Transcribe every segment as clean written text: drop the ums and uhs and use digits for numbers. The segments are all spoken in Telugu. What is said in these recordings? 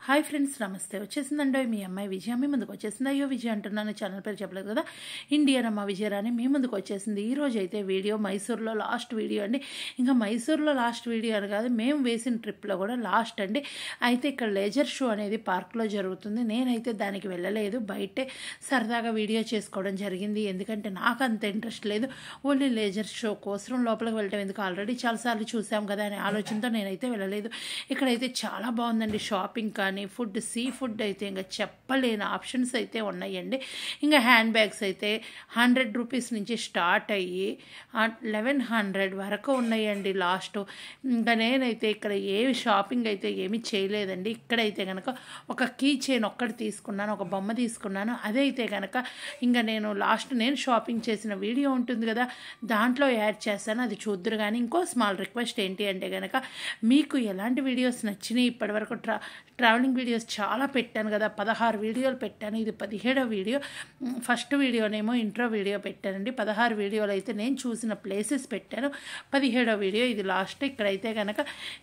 హాయ్ ఫ్రెండ్స్, నమస్తే. వచ్చేసిందండి మీ అమ్మాయి విజయ మీ ముందుకు వచ్చేసింది. అయ్యో విజయ అంటున్నాను, ఛానల్ పేరు చెప్పలేదు కదా. ఇండియన్ అమ్మ విజయరాణి మీ ముందుకు వచ్చేసింది. ఈరోజు అయితే వీడియో మైసూర్లో లాస్ట్ వీడియో అండి. ఇంకా మైసూర్లో లాస్ట్ వీడియో అని కాదు, మేము వేసిన ట్రిప్లో కూడా లాస్ట్ అండి. అయితే ఇక్కడ లేజర్ షో అనేది పార్క్లో జరుగుతుంది. నేనైతే దానికి వెళ్ళలేదు, బయటే సరదాగా వీడియో చేసుకోవడం జరిగింది. ఎందుకంటే నాకు అంత ఇంట్రెస్ట్ లేదు. ఓన్లీ లేజర్ షో కోసం లోపలికి వెళ్ళటం ఎందుకు, ఆల్రెడీ చాలాసార్లు చూసాం కదా అనే ఆలోచనతో నేనైతే వెళ్ళలేదు. ఇక్కడైతే చాలా బాగుందండి షాపింగ్ కానీ ఫుడ్, సీ ఫుడ్ అయితే ఇంకా చెప్పలేని ఆప్షన్స్ అయితే ఉన్నాయండి. ఇంకా హ్యాండ్ బ్యాగ్స్ అయితే 100 రూపీస్ నుంచి స్టార్ట్ అయ్యి 1100 వరకు ఉన్నాయండి లాస్ట్. ఇంకా నేనైతే ఇక్కడ షాపింగ్ అయితే ఏమీ చేయలేదండి. ఇక్కడైతే కనుక ఒక కీ చైన్ ఒక్కటి తీసుకున్నాను, ఒక బొమ్మ తీసుకున్నాను. అదైతే కనుక ఇంకా నేను షాపింగ్ చేసిన వీడియో ఉంటుంది కదా, దాంట్లో యాడ్ చేస్తాను, అది చూద్దరు. కానీ ఇంకో స్మాల్ రిక్వెస్ట్ ఏంటి అంటే కనుక, మీకు ఎలాంటి వీడియోస్ నచ్చినాయి ఇప్పటివరకు ట్రావెలింగ్ వీడియోస్ చాలా పెట్టాను కదా, 16 వీడియోలు పెట్టాను. ఇది 17వ వీడియో. ఫస్ట్ వీడియోనేమో ఇంట్రో వీడియో పెట్టానండి. 16 వీడియోలు అయితే నేను చూసిన ప్లేసెస్ పెట్టాను. 17వ వీడియో ఇది లాస్ట్. ఇక్కడైతే కనుక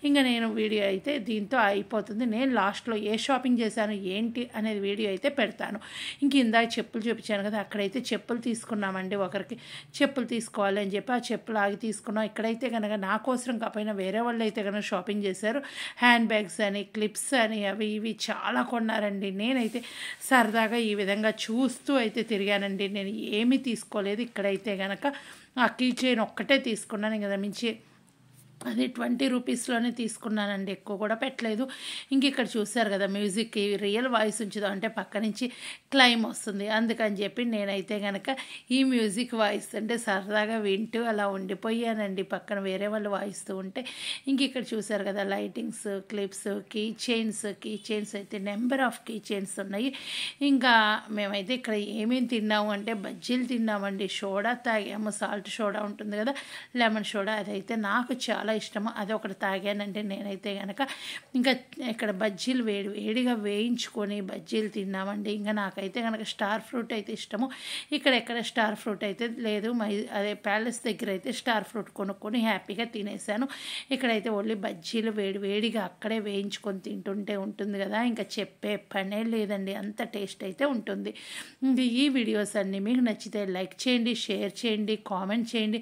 ఇంకా నేను వీడియో అయితే దీంతో అయిపోతుంది. నేను లాస్ట్లో ఏ షాపింగ్ చేశాను ఏంటి అనేది వీడియో అయితే పెడతాను. ఇంక ఇందాక చెప్పులు చూపించాను కదా, అక్కడైతే చెప్పులు తీసుకున్నామండి. ఒకరికి చెప్పులు తీసుకోవాలి అని చెప్పి ఆ చెప్పులు ఆగి తీసుకున్నాం. ఇక్కడైతే కనుక నా కోసం కాకపోయినా వేరే వాళ్ళు అయితే కనుక షాపింగ్ చేశారు. హ్యాండ్ బ్యాగ్స్ అని, క్లిప్స్ అని, అవి ఇవి చాలా కొన్నారండి. నేనైతే సరదాగా ఈ విధంగా చూస్తూ అయితే తిరిగానండి. నేను ఏమీ తీసుకోలేదు. ఇక్కడైతే కనుక ఆ కీ చైన్ ఒక్కటే తీసుకున్నాను. ఇంకా మించి అది 20 రూపీస్లోనే తీసుకున్నానండి, ఎక్కువ కూడా పెట్టలేదు. ఇంక ఇక్కడ చూసారు కదా, మ్యూజిక్ రియల్ వాయిస్ ఉంచుదాం అంటే పక్క నుంచి క్లైమ్ వస్తుంది. అందుకని చెప్పి నేనైతే కనుక ఈ మ్యూజిక్ వాయిస్ అంటే సరదాగా వింటూ అలా ఉండిపోయానండి, పక్కన వేరే వాళ్ళు వాయిస్తూ ఉంటే. ఇంక ఇక్కడ చూసారు కదా, లైటింగ్స్, క్లిప్స్, కీ చైన్స్ అయితే నెంబర్ ఆఫ్ కీ చైన్స్ ఉన్నాయి. ఇంకా మేమైతే ఇక్కడ ఏమేమి తిన్నాము అంటే బజ్జీలు తిన్నామండి, సోడా తాగాము, సాల్ట్ సోడా ఉంటుంది కదా, లెమన్ సోడా, అదైతే నాకు చాలా ఇష్టము. అది ఒకటి తాగానంటే నేనైతే కనుక. ఇంకా ఇక్కడ బజ్జీలు వేడిగా వేయించుకొని బజ్జీలు తిన్నామండి. ఇంకా నాకైతే కనుక స్టార్ ఫ్రూట్ అయితే ఇష్టము. ఎక్కడ స్టార్ ఫ్రూట్ అయితే లేదు, అదే ప్యాలెస్ దగ్గర అయితే స్టార్ ఫ్రూట్ కొనుక్కొని హ్యాపీగా తినేసాను. ఇక్కడైతే ఓన్లీ బజ్జీలు వేడిగా అక్కడే వేయించుకొని తింటుంటే ఉంటుంది కదా, ఇంకా చెప్పే పనే లేదండి, అంత టేస్ట్ అయితే ఉంటుంది. ఈ వీడియోస్ అన్నీ మీకు నచ్చితే లైక్ చేయండి, షేర్ చేయండి, కామెంట్ చేయండి,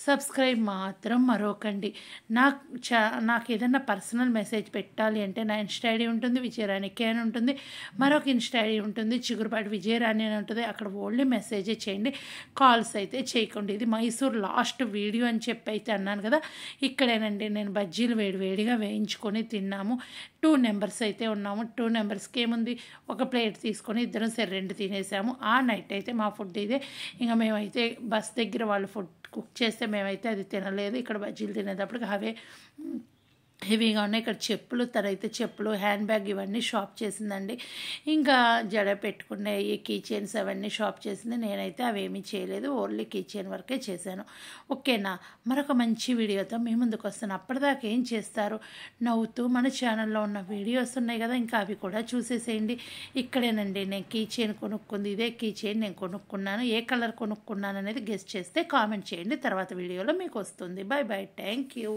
సబ్స్క్రైబ్ మాత్రం మరొకండి. నాకు ఏదైనా పర్సనల్ మెసేజ్ పెట్టాలి అంటే నా ఇన్స్టా ఐడి ఉంటుంది, విజయరాణికి అని ఉంటుంది. మరొక ఇన్స్టా ఐడి ఉంటుంది, చిగురుపాటి విజయరాణి అని ఉంటుంది. అక్కడ ఓన్లీ మెసేజే చేయండి, కాల్స్ అయితే చేయకండి. ఇది మైసూర్ లాస్ట్ వీడియో అని చెప్పి అయితే అన్నాను కదా, ఇక్కడేనండి నేను బజ్జీలు వేడిగా వేయించుకొని తిన్నాము. 2 నెంబర్స్ అయితే ఉన్నాము. 2 నెంబర్స్కి ఏముంది, ఒక ప్లేట్ తీసుకొని ఇద్దరం సరే 2 తినేసాము. ఆ నైట్ అయితే మా ఫుడ్ ఇదే. ఇంకా మేమైతే బస్ దగ్గర వాళ్ళు ఫుడ్ కుక్ చేస్తే మేమైతే అది తినలేదు. ఇక్కడ బజ్జీలు తినేటప్పటికి అవే హెవీగా ఉన్నాయి. ఇక్కడ చెప్పులు, హ్యాండ్ బ్యాగ్ ఇవన్నీ షాప్ చేసిందండి. ఇంకా జడ పెట్టుకునే ఈ కీ చైన్స్ అవన్నీ షాప్ చేసింది. నేనైతే అవేమీ చేయలేదు, ఓన్లీ కీ చైన్ వరకే చేశాను. ఓకేనా, మరొక మంచి వీడియోతో మీ ముందుకు వస్తాను. అప్పటిదాకా ఏం చేస్తారు, నవ్వుతూ మన ఛానల్లో ఉన్న వీడియోస్ ఉన్నాయి కదా, ఇంకా అవి కూడా చూసేసేయండి. ఇక్కడేనండి నేను కీ చైన్ కొనుక్కుంది, ఇదే కీ చైన్ నేను కొనుక్కున్నాను. ఏ కలర్ కొనుక్కున్నాను అనేది గెస్ చేస్తే కామెంట్ చేయండి, తర్వాత వీడియోలో మీకు వస్తుంది. Bye bye, thank you.